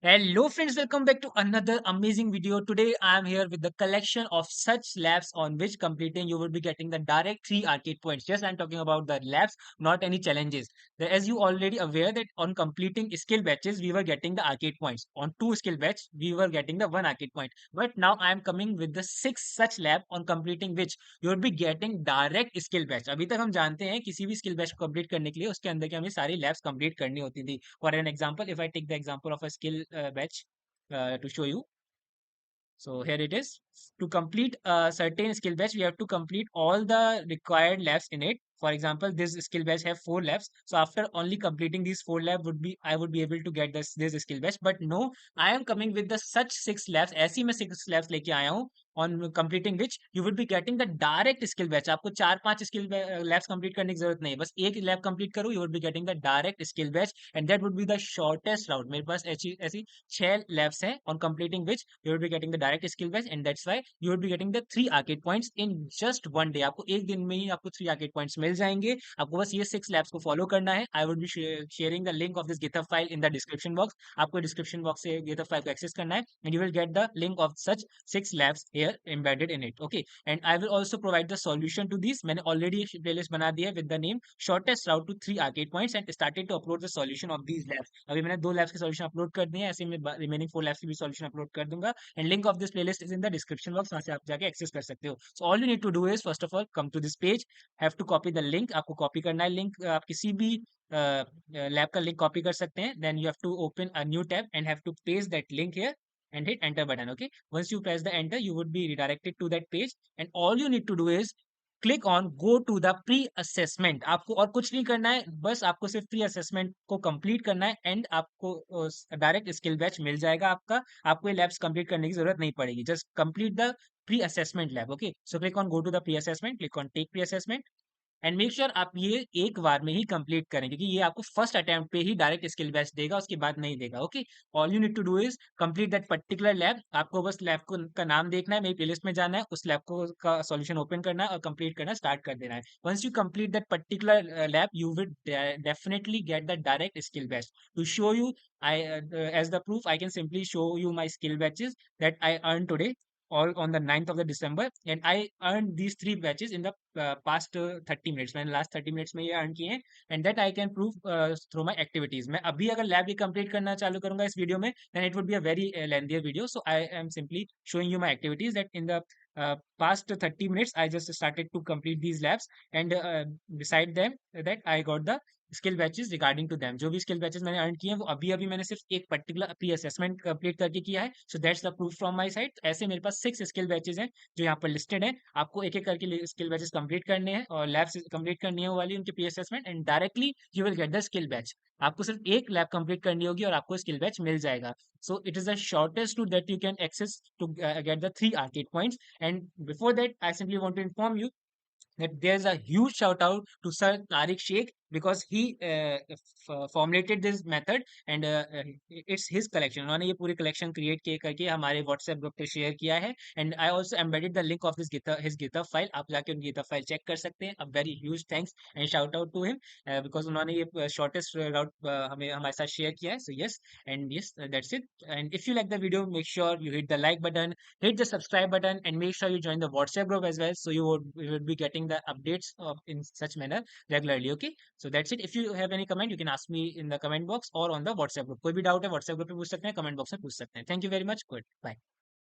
Hello friends, welcome back to another amazing video. Today I am here with the collection of such labs on which completing you will be getting the direct 3 arcade points. Yes, I'm talking about the labs, not any challenges. As you already aware that on completing skill batches, we were getting the arcade points. On 2 skill batch, we were getting the 1 arcade point. But now I am coming with the 6 such lab on completing which you will be getting direct skill batch. अभी तक हम जानते हैं किसी भी skill batch को complete करने के लिए उसके अंदर की हमें सारी labs complete करनी होती थी. For an example, if I take the example of a skill batch to show you. So here it is. To complete a certain skill batch, we have to complete all the required labs in it. For example, this skill batch have 4 labs. So after only completing these 4 labs, I would be able to get this skill batch. But no, I am coming with the such 6 labs. ऐसी मैं 6 labs लेके आया हूँ. On completing which you will be getting the direct skill batch. आपको 4-5 skill labs complete करने की जरूरत नहीं है. बस एक lab complete करो, you will be getting the direct skill batch, and that would be the shortest route. मेरे पास ऐसी ऐसी 6 labs हैं on completing which you will be getting the direct skill batch, and that's why you will be getting the 3 arcade points in just one day. आपको एक दिन में ही आपको 3 arcade points मिल जाएंगे. आपको बस ये 6 labs को follow करना है. I would be sharing the link of this GitHub file in the description box. आपको description box से GitHub file को access करना है, and you will get the link of such 6 labs here embedded in it. Okay, and I will also provide the solution to these. मैंने already एक playlist बना दी है with the name shortest route to 3 arcade points and started to upload the solution of these labs. अभी मैंने 2 labs के solution upload कर दिए हैं, ऐसे मैं remaining 4 labs की भी solution upload कर दूंगा, and link of this playlist is in the description box. वहां से आप जाके access कर सकते हो. So all you need to do is first of all come to this page, have to copy the link. आपको copy करना है link. आप किसी भी lab का link copy कर सकते हैं. Then you have to open a new tab and have to paste that link here and hit enter button. Okay, once you press the enter, you would be redirected to that page, and all you need to do is click on go to the pre assessment. आपको और कुछ नहीं करना है, बस आपको सिर्फ pre assessment को कंप्लीट करना है एंड आपको डायरेक्ट स्किल बैच मिल जाएगा. आपको ये लैब्स कंप्लीट करने की जरूरत नहीं पड़ेगी. Just complete the pre assessment lab. Okay, so click on go to the pre assessment, click on take pre assessment, and make sure आप ये एक बार में ही कंप्लीट करें, क्योंकि ये आपको फर्स्ट अटेम्प्ट पे ही डायरेक्ट स्किल बैच देगा, उसके बाद नहीं देगा. Okay, all you need to do is complete that particular lab. आपको बस लैब को का नाम देखना है, मेरी प्लेलिस्ट में जाना है, उस लैब को का सॉल्यूशन ओपन करना है और कंप्लीट करना स्टार्ट कर देना है. Once you complete that particular lab, you will definitely get the direct skill badge. To show you, I as the proof, I can simply show you my skill batches that I earned today, all on the 9th of the December, and I earned these 3 batches in the past 30 minutes. मैंने last 30 minutes में ये earn किए हैं, and that I can prove through my activities. मैं अभी अगर lab ये complete करना चालू करूंगा इस वीडियो में, then it would be a very lengthier video. So I am simply showing you my activities that in the past 30 minutes I just started to complete these labs, and beside them that I got the skill badges regarding to them. जो भी skill batches मैंने earn किए हैं वो अभी अभी मैंने सिर्फ एक पर्टिकुलर प्री असेसमेंट कंप्लीट करके किया है. So that's the proof from my side. ऐसे मेरे पास 6 स्किल बैचेस हैं जो यहाँ पर लिस्टेड है. आपको एक एक करके स्किल बैचेस कंप्लीट करने हैं और लैब्स कंप्लीट करनी है वो वाली उनके pre assessment, and directly you will get the skill batch. आपको सिर्फ एक लैब कंप्लीट करनी होगी और आपको स्किल बैच मिल जाएगा. So it is the shortest route that you can access to get the 3 arcade points. And before that, I simply want to inform you that there's a huge shout out to Sir Tariq Sheikh, because he formulated this method, and it's his collection. उन्होंने ये पूरी collection create किए करके हमारे WhatsApp group पे share किया है, and I also embedded the link of this his GitHub file. आप जाके उनकी GitHub file check कर सकते हैं. A very huge thanks and shout out to him because उन्होंने ये shortest route हमें हमारे साथ share किया है. So yes, and yes, that's it. And if you like the video, make sure you hit the like button, hit the subscribe button, and make sure you join the WhatsApp group as well, so you would be getting the updates of in such manner regularly. Okay, so that's it. If you have any comment, you can ask me in the comment box or on the WhatsApp group. कोई भी doubt है WhatsApp group पे पूछ सकते हैं, comment box में पूछ सकते हैं. Thank you very much. Good. Bye.